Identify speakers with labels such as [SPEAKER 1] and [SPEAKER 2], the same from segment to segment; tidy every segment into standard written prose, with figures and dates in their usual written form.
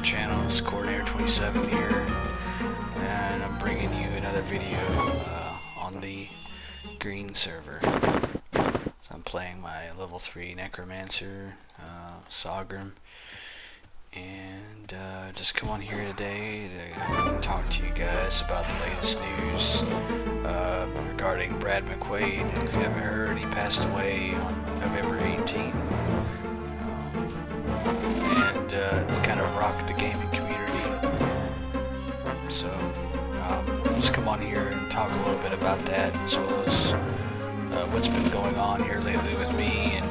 [SPEAKER 1] channel. It's Coordinator27 here, and I'm bringing you another video on the green server. So I'm playing my level 3 Necromancer, Sagrim, and just come on here today to talk to you guys about the latest news regarding Brad McQuaid. If you haven't heard, he passed away on November 18th. And kind of rocked the gaming community. So just come on here and talk a little bit about that, as well as what's been going on here lately with me and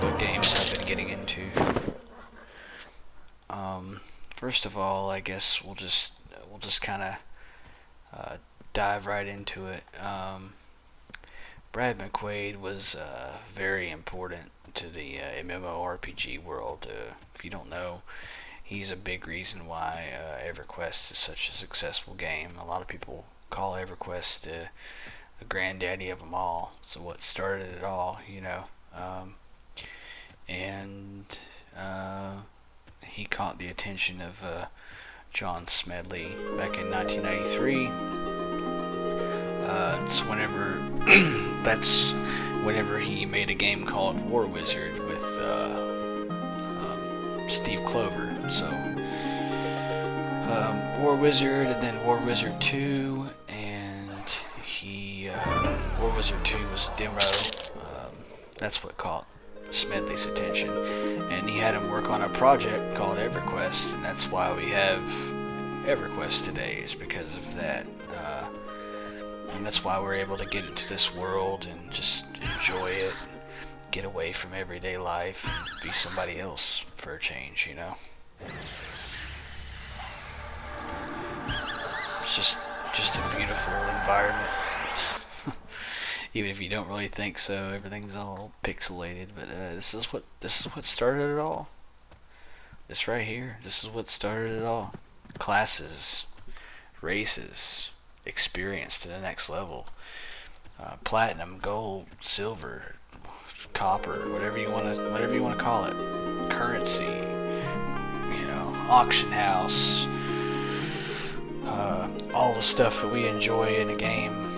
[SPEAKER 1] what games I've been getting into. First of all, I guess we'll just kind of dive right into it. Brad McQuaid was very important to the MMORPG world. If you don't know, he's a big reason why EverQuest is such a successful game. A lot of people call EverQuest the granddaddy of them all. So what started it all, you know. He caught the attention of John Smedley back in 1993. That's whenever he made a game called War Wizard with Steve Clover. So War Wizard, and then War Wizard 2, and War Wizard 2 was a demo. That's what caught Smedley's attention, and he had him work on a project called EverQuest, and that's why we have EverQuest today, is because of that. And that's why we're able to get into this world and just enjoy it, and get away from everyday life, and be somebody else for a change, you know. It's just a beautiful environment. Even if you don't really think so, everything's all pixelated. But this is what started it all. This right here, this is what started it all. Classes, races, experience to the next level. Platinum, gold, silver, copper, whatever you want to call it. Currency, you know, auction house, all the stuff that we enjoy in a game.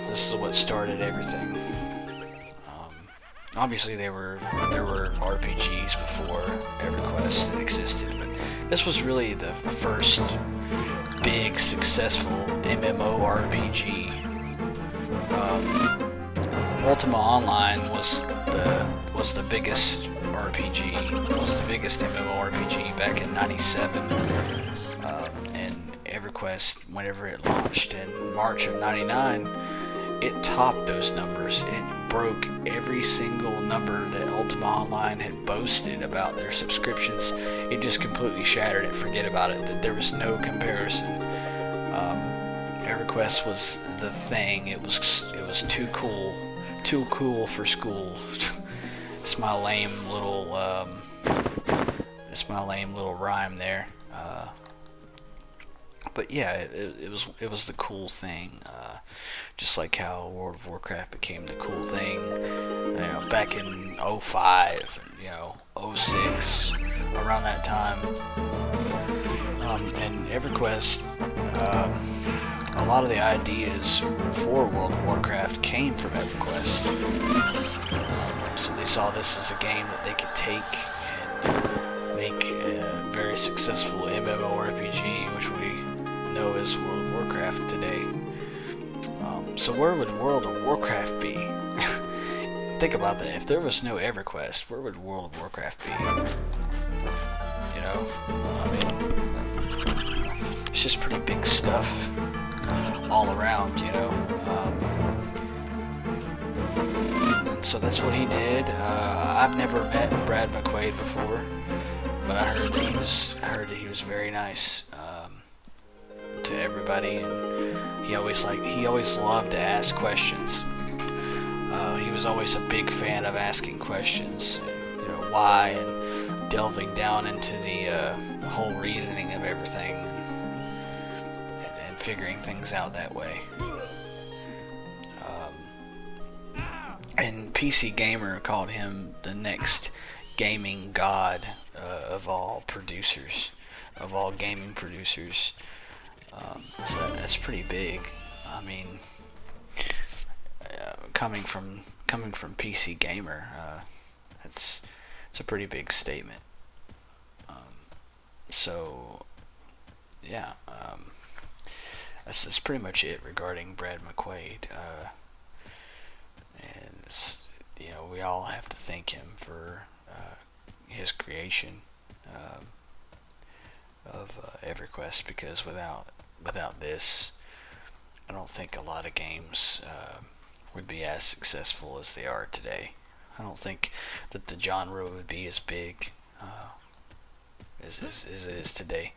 [SPEAKER 1] This is what started everything. Obviously there were RPGs before EverQuest that existed, but this was really the first big successful MMORPG. Ultima Online was the biggest RPG, was the biggest MMORPG back in '97, and EverQuest, whenever it launched in March of '99, it topped those numbers. It broke every single number that Ultima Online had boasted about their subscriptions. It just completely shattered it. Forget about it. That there was no comparison. EverQuest was the thing. It was too cool for school. It's my lame little rhyme there. But yeah, it was the cool thing. Just like how World of Warcraft became the cool thing, you know, back in '05, you know, '06, around that time. And EverQuest, a lot of the ideas for World of Warcraft came from EverQuest. So they saw this as a game that they could take and make a very successful MMORPG, which we know as World of Warcraft today. So where would World of Warcraft be? Think about that. If there was no EverQuest, where would World of Warcraft be? You know, I mean, it's just pretty big stuff all around, you know. And so that's what he did. I've never met Brad McQuaid before, but I heard that he was very nice to everybody, and he always loved to ask questions. He was always a big fan of asking questions, you know, why, and delving down into the whole reasoning of everything, and figuring things out that way. And PC Gamer called him the next gaming god of all producers, of all gaming producers. So that's pretty big. I mean, coming from PC Gamer, it's a pretty big statement. So yeah, that's pretty much it regarding Brad McQuaid. And you know, we all have to thank him for his creation of EverQuest, because without this, I don't think a lot of games would be as successful as they are today. I don't think that the genre would be as big as it is today.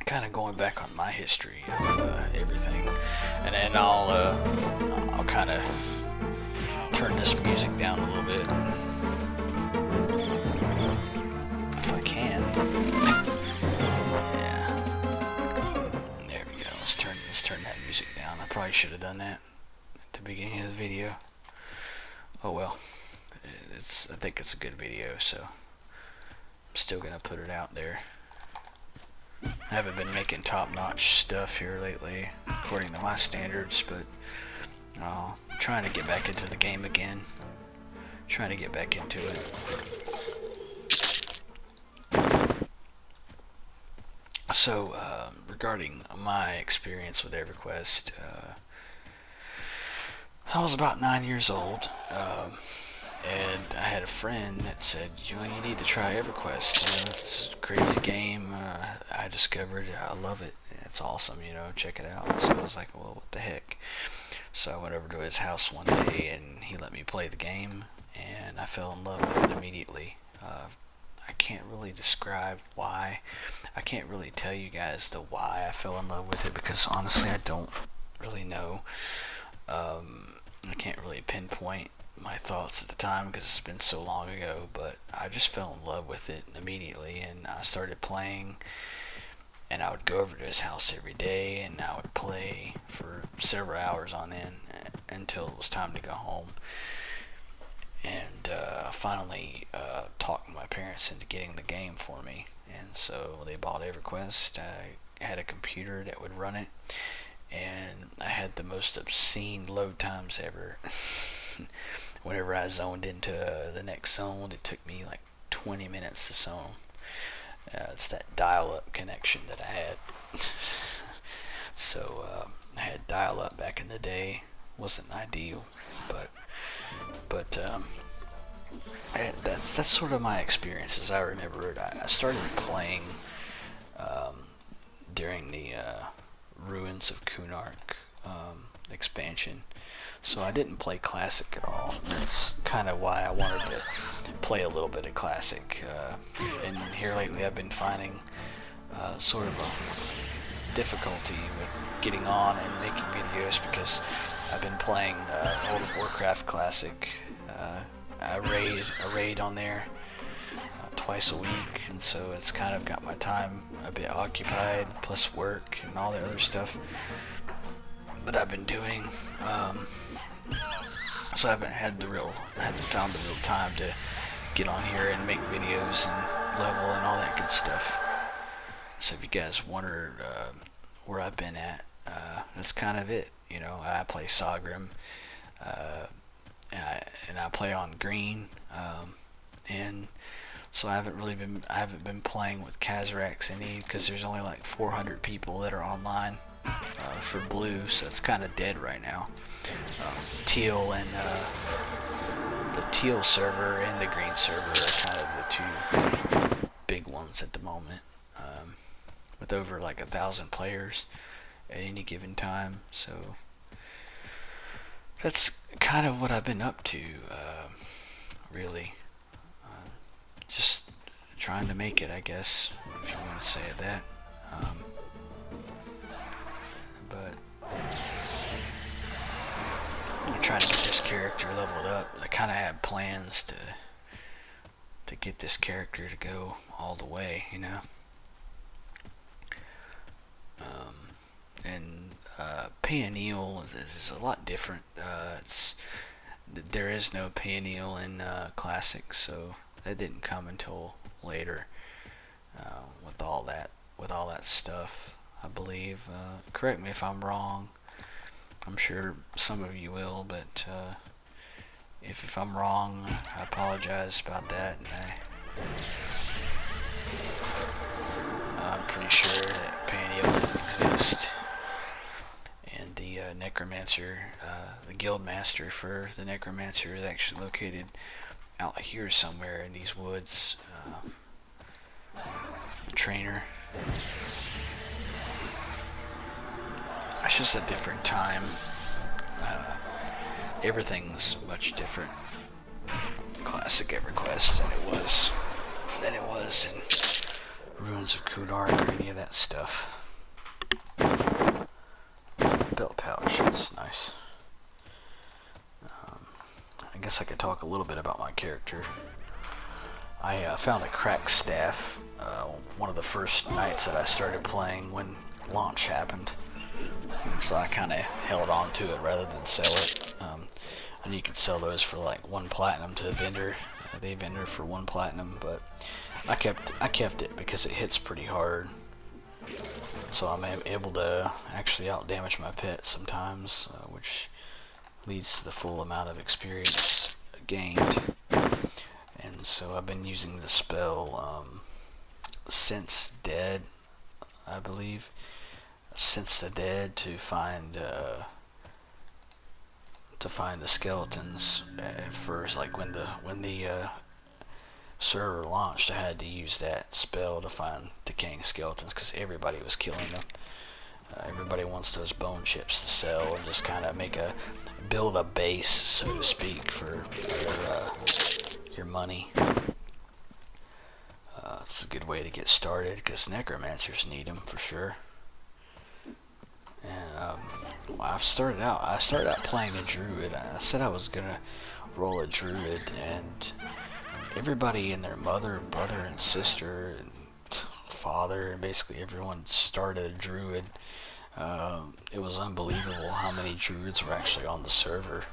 [SPEAKER 1] Kind of going back on my history of everything, and then I'll kind of turn this music down a little bit if I can. Yeah, there we go. Let's turn that music down. I probably should have done that at the beginning of the video. Oh well, I think it's a good video, so I'm still gonna put it out there. I haven't been making top-notch stuff here lately, according to my standards, but I'm trying to get back into the game again. Trying to get back into it. So, regarding my experience with EverQuest, I was about 9 years old, and I had a friend that said, you need to try EverQuest. It's a crazy game. I discovered it. I love it. It's awesome. Check it out. So I was like, well, what the heck? So I went over to his house one day, and he let me play the game, and I fell in love with it immediately. I can't really describe why. I can't really tell you guys the why I fell in love with it, because honestly, I don't really know. I can't really pinpoint my thoughts at the time because it's been so long ago, but I just fell in love with it immediately, and I started playing, and I would go over to his house every day, and I would play for several hours on end until it was time to go home. And finally talked my parents into getting the game for me, and so they bought EverQuest. I had a computer that would run it, and I had the most obscene load times ever. Whenever I zoned into the next zone, it took me like 20 minutes to zone. It's that dial-up connection that I had. So I had dial-up back in the day. Wasn't ideal, but that's sort of my experience as I remember it. I started playing during the Ruins of Kunark expansion, so I didn't play Classic at all. That's kind of why I wanted to play a little bit of Classic, and here lately I've been finding sort of a difficulty with getting on and making videos, because I've been playing World of Warcraft Classic. I raid on there twice a week, and so it's kind of got my time a bit occupied, plus work and all the other stuff that I've been doing. So I haven't found the real time to get on here and make videos and level and all that good stuff. So if you guys wonder where I've been at, that's kind of it. I play Sagrim, and I play on green, and so I haven't been playing with Cazrax any, because there's only like 400 people that are online for blue, so it's kind of dead right now. Teal and the teal server and the green server are kind of the two big ones at the moment, with over like 1,000 players at any given time. So that's kind of what I've been up to, really. Just trying to make it, I guess, if you want to say it that. But I'm trying to get this character leveled up. I kind of have plans to get this character to go all the way, And Payoneal is a lot different. It's there is no Perennial in Classic, so that didn't come until later with all that stuff, I believe. Correct me if I'm wrong. I'm sure some of you will, but if I'm wrong, I apologize about that. And I'm pretty sure that Perennial didn't exist. And the Necromancer, the Guild Master for the Necromancer is actually located out here somewhere in these woods. Trainer. It's just a different time. Everything's much different. Classic EverQuest than it was in Ruins of Kudar or any of that stuff. Belt pouch, that's nice. I guess I could talk a little bit about my character. I found a cracked staff one of the first nights that I started playing when launch happened. So I kind of held on to it rather than sell it. And you could sell those for like 1 platinum to a vendor, the vendor for 1 platinum, but I kept it because it hits pretty hard. So I'm able to actually out damage my pet sometimes, which leads to the full amount of experience gained. And so I've been using the spell Sense Dead, I believe. Sense the Dead to find the skeletons at first. Like when the server launched, I had to use that spell to find decaying skeletons because everybody was killing them. Everybody wants those bone chips to sell and just kind of build a base, so to speak, for your money. It's a good way to get started because necromancers need them for sure. And I started out playing a druid. I said I was gonna roll a druid, and everybody and their mother, brother, and sister, and father, and basically everyone started a druid. It was unbelievable how many druids were actually on the server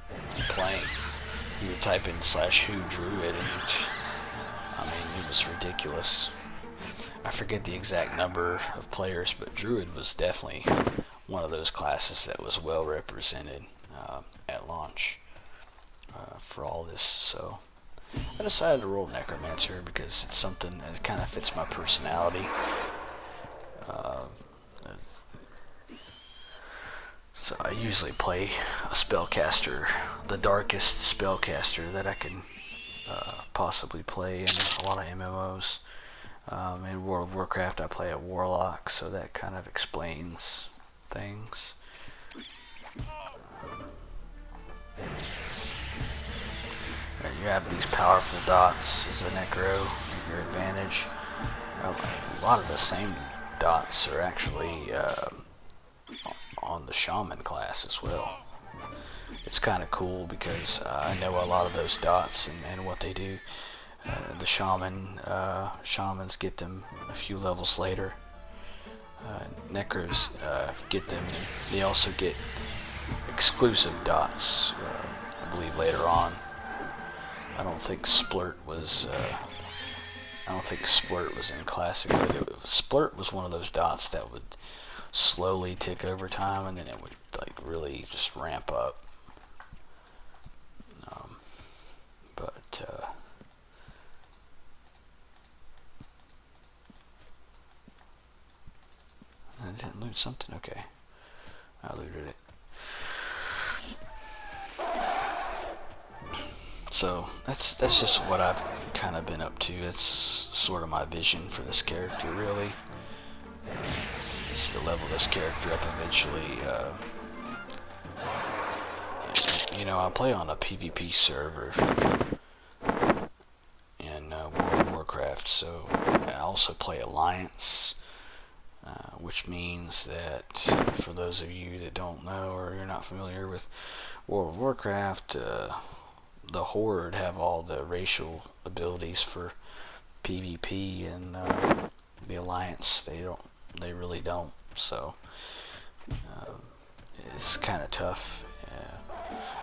[SPEAKER 1] playing. You would type in /who druid, and I mean, it was ridiculous. I forget the exact number of players, but druid was definitely one of those classes that was well represented at launch for all this. So I decided to roll Necromancer because it's something that kind of fits my personality. So I usually play a spellcaster, the darkest spellcaster that I can possibly play in a lot of MMOs. In World of Warcraft I play a warlock, so that kind of explains things. You have these powerful dots as a necro at your advantage. A lot of the same dots are actually on the shaman class as well. It's kind of cool because I know a lot of those dots and what they do. The shamans get them a few levels later. Necros get them, and they also get exclusive dots, I believe, later on. I don't think Splurt was in Classic, but Splurt was one of those dots that would slowly tick over time, and then it would like really just ramp up. I didn't loot something. Okay, I looted it. So that's just what I've kind of been up to. It's sort of my vision for this character, really. Is to level this character up eventually. You know, I play on a PvP server in World of Warcraft, so I also play Alliance, which means that for those of you that don't know or you're not familiar with World of Warcraft, the Horde have all the racial abilities for PvP, and the Alliance they really don't. So it's kind of tough.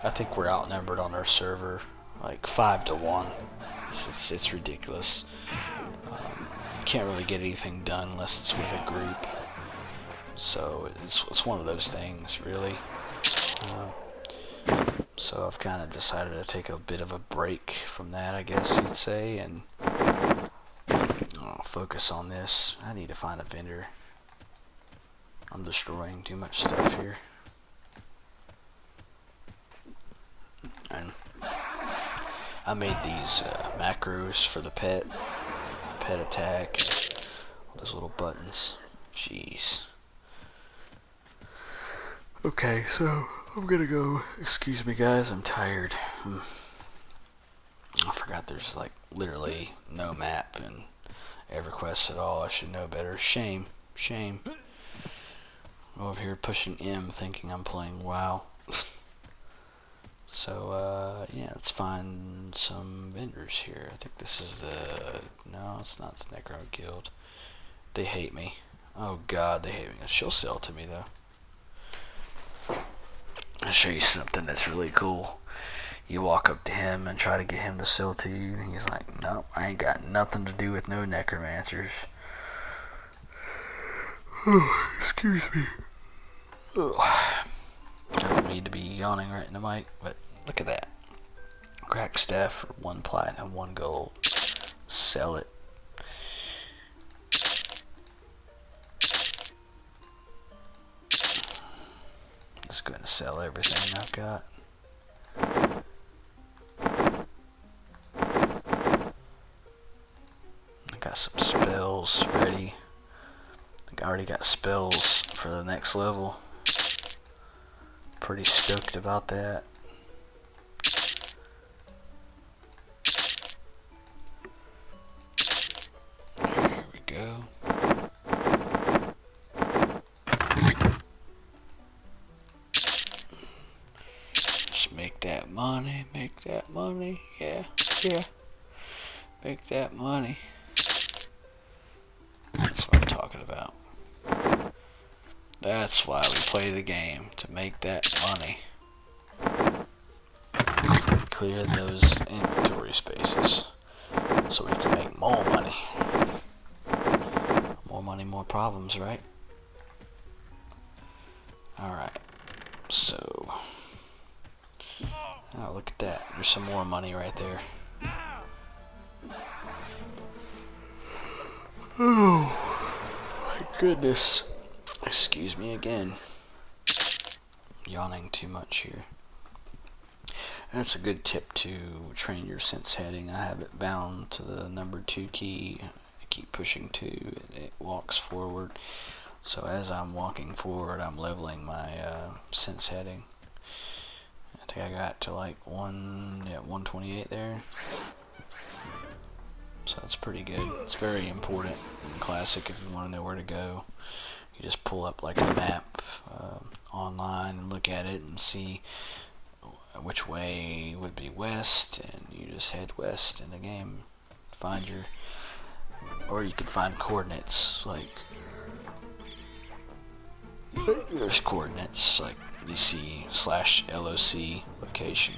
[SPEAKER 1] I think we're outnumbered on our server, like 5 to 1. It's ridiculous. You can't really get anything done unless it's with a group. So it's one of those things, really. So I've kind of decided to take a bit of a break from that, I guess you'd say, and focus on this. I need to find a vendor. I'm destroying too much stuff here. And I made these macros for the pet attack, all those little buttons. Jeez. Okay, so I'm gonna go. Excuse me, guys. I'm tired. I forgot there's like literally no map in EverQuest at all. I should know better. Shame. I'm over here pushing M, thinking I'm playing WoW. So yeah, let's find some vendors here. I think this is the... No, it's not the Necro Guild. They hate me. Oh God, they hate me. She'll sell to me though. I'll show you something that's really cool. You walk up to him and try to get him to sell to you, and he's like, nope, I ain't got nothing to do with no necromancers. Oh, excuse me. Ugh. I don't need to be yawning right in the mic, but look at that. Crack staff for 1 platinum, 1 gold. Sell it. Just going to sell everything I've got. I got some spells ready. I think I already got spells for the next level. Pretty stoked about that. Here we go. Make that money, yeah, make that money. That's what I'm talking about. That's why we play the game, to make that money. Clear those inventory spaces, so we can make more money. More money, more problems, right? Alright, so... Oh, look at that. There's some more money right there. Oh, my goodness. Excuse me again. Yawning too much here. That's a good tip to train your sense heading. I have it bound to the number 2 key. I keep pushing 2 and it walks forward. So as I'm walking forward, I'm leveling my sense heading. I think I got to like 128 there. So that's pretty good. It's very important in Classic if you want to know where to go. You just pull up like a map online and look at it and see which way would be west, and you just head west in the game. Find your... Or you can find coordinates, like... There's coordinates, like you see /LOC location.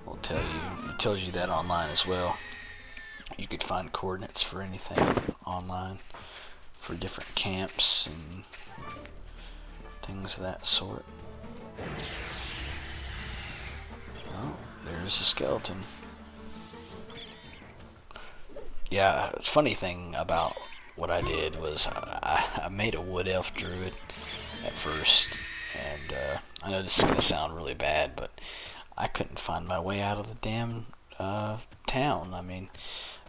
[SPEAKER 1] Will tell you, it tells you that online as well. You could find coordinates for anything online, for different camps and things of that sort. Oh, there's a skeleton. Yeah, the funny thing about what I did was I made a wood elf druid at first, and I know this is gonna sound really bad, but I couldn't find my way out of the damn town. I mean,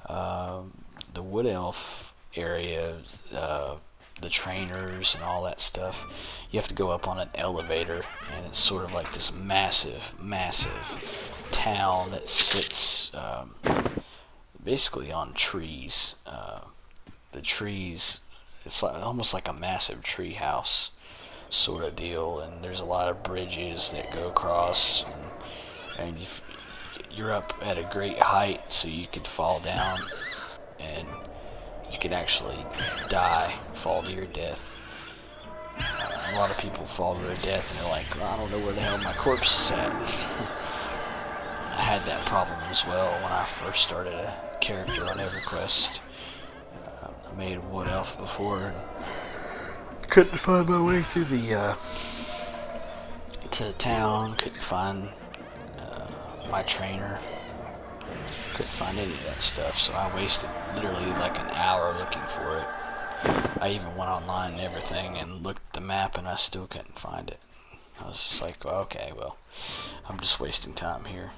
[SPEAKER 1] the wood elf area, the trainers and all that stuff, you have to go up on an elevator, and it's sort of like this massive town that sits basically on trees. The trees, it's like almost like a massive tree house sort of deal, and there's a lot of bridges that go across, and you're up at a great height, so you could fall down and you could actually die, fall to your death. A lot of people fall to their death and they're like, well, I don't know where the hell my corpse is at. I had that problem as well when I first started a character on EverQuest. I made a wood elf before and couldn't find my way through the to the town. Couldn't find my trainer. Couldn't find any of that stuff, so I wasted literally like an hour looking for it. I even went online and everything and looked at the map and I still couldn't find it. I was just like, well, okay, well, I'm just wasting time here.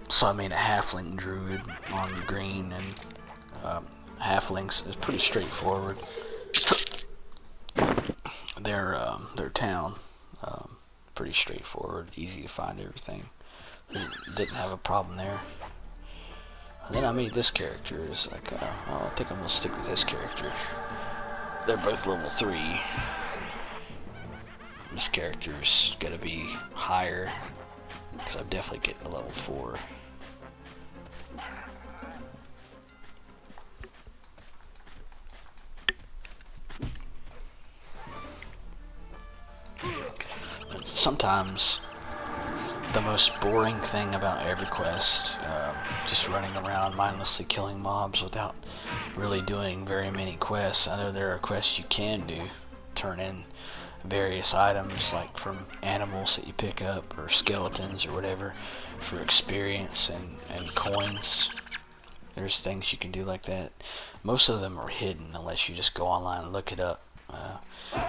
[SPEAKER 1] So I made a halfling druid on green, and halflings is pretty straightforward. Their town, pretty straightforward, easy to find everything. Didn't have a problem there. And then I made this character. It's like, I think I'm gonna stick with this character. They're both level 3. This character's gonna be higher because I'm definitely getting to level 4. Sometimes the most boring thing about EverQuest, just running around mindlessly killing mobs without really doing very many quests. I know there are quests you can do, turn in various items like from animals that you pick up or skeletons or whatever for experience and coins. There's things you can do like that. Most of them are hidden unless you just go online and look it up.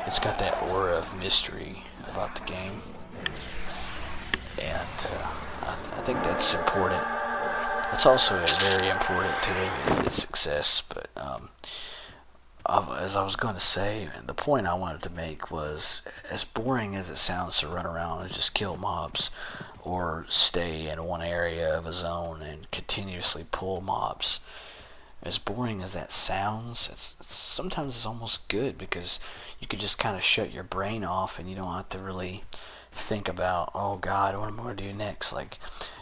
[SPEAKER 1] It's got that aura of mystery about the game, and I think that's important. It's also very important to its success, but as I was going to say, the point I wanted to make was, as boring as it sounds to run around and just kill mobs or stay in one area of a zone and continuously pull mobs, as boring as that sounds, sometimes it's almost good, because you can just kind of shut your brain off and you don't have to really think about, oh god, what am I going to do next? Like,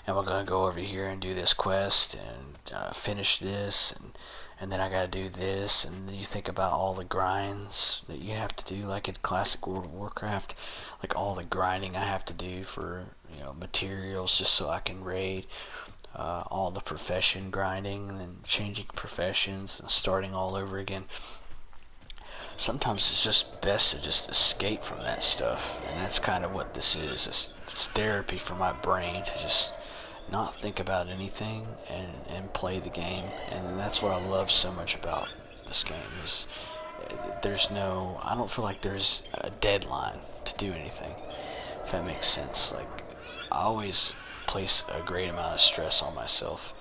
[SPEAKER 1] am I going to go over here and do this quest and finish this, and then I got to do this, and then you think about all the grinds that you have to do, like in classic World of Warcraft, like all the grinding I have to do for, materials just so I can raid. All the profession grinding and then changing professions and starting all over again. Sometimes it's just best to just escape from that stuff, and that's kind of what this is. It's therapy for my brain to just not think about anything and play the game. And that's what I love so much about this game, is I don't feel like there's a deadline to do anything, if that makes sense. Like, I always place a great amount of stress on myself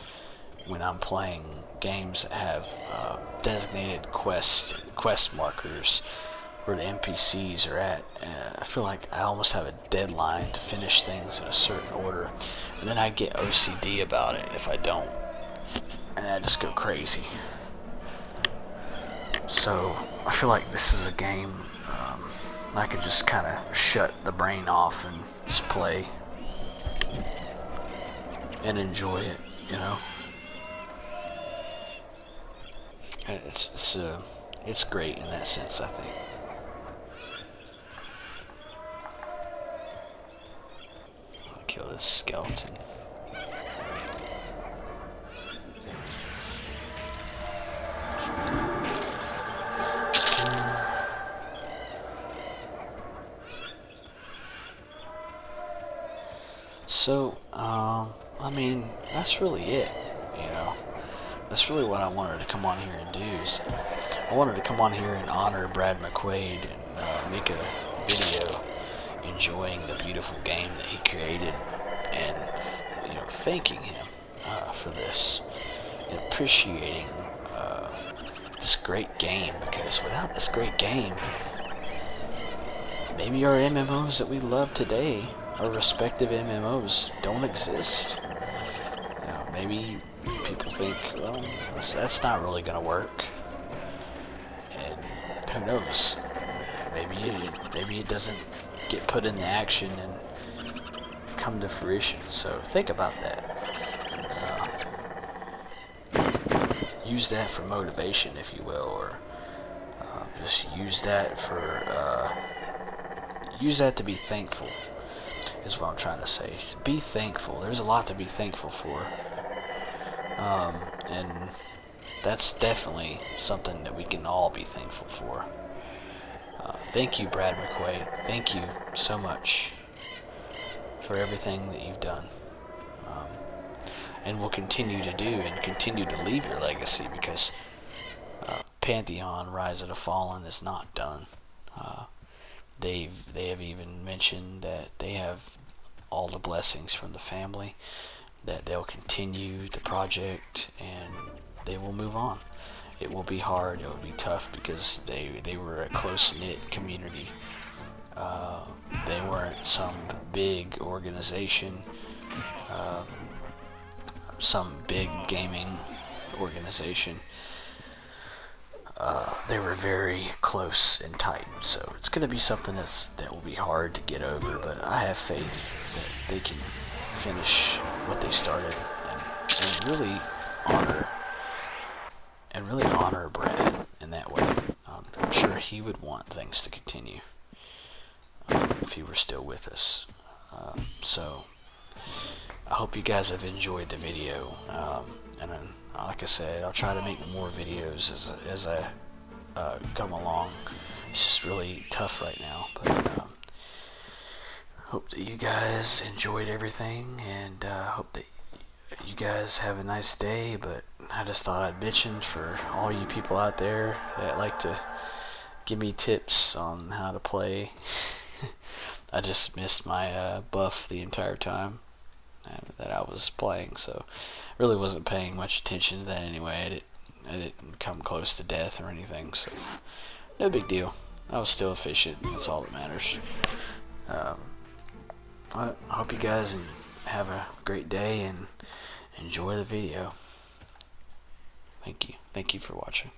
[SPEAKER 1] when I'm playing games that have designated quest markers where the NPCs are at. I feel like I almost have a deadline to finish things in a certain order, and then I get OCD about it if I don't, and I just go crazy. So I feel like this is a game I could just kind of shut the brain off and just play and enjoy it, It's great in that sense, I think. I'll kill this skeleton. So, I mean, that's really it, That's really what I wanted to come on here and do. Is I wanted to come on here and honor Brad McQuaid and make a video enjoying the beautiful game that he created, and thanking him for this, and appreciating this great game, because without this great game, maybe our MMOs that we love today, our respective MMOs, don't exist. Maybe people think, well, that's not really going to work, and who knows, maybe it doesn't get put into action and come to fruition. So think about that. Use that for motivation, if you will, or just use that for use that to be thankful, is what I'm trying to say. Be thankful. There's a lot to be thankful for. And that's definitely something that we can all be thankful for. Thank you, Brad McQuaid. Thank you so much for everything that you've done. And will continue to do, and continue to leave your legacy, because Pantheon Rise of the Fallen is not done. They have even mentioned that they have all the blessings from the family, that they'll continue the project, and they will move on. It will be hard, it will be tough, because they were a close-knit community. They weren't some big organization, some big gaming organization. They were very close and tight, so it's going to be something that will be hard to get over, but I have faith that they can finish what they started, and really honor Brad in that way. I'm sure he would want things to continue if he were still with us. So I hope you guys have enjoyed the video, and then, like I said, I'll try to make more videos as I come along. It's just really tough right now, but hope that you guys enjoyed everything, and hope that you guys have a nice day. But I just thought I'd mention for all you people out there that like to give me tips on how to play. I just missed my buff the entire time that I was playing, so really wasn't paying much attention to that anyway. I didn't come close to death or anything, so no big deal. I was still efficient. That's all that matters. I hope you guys have a great day and enjoy the video. Thank you. Thank you for watching.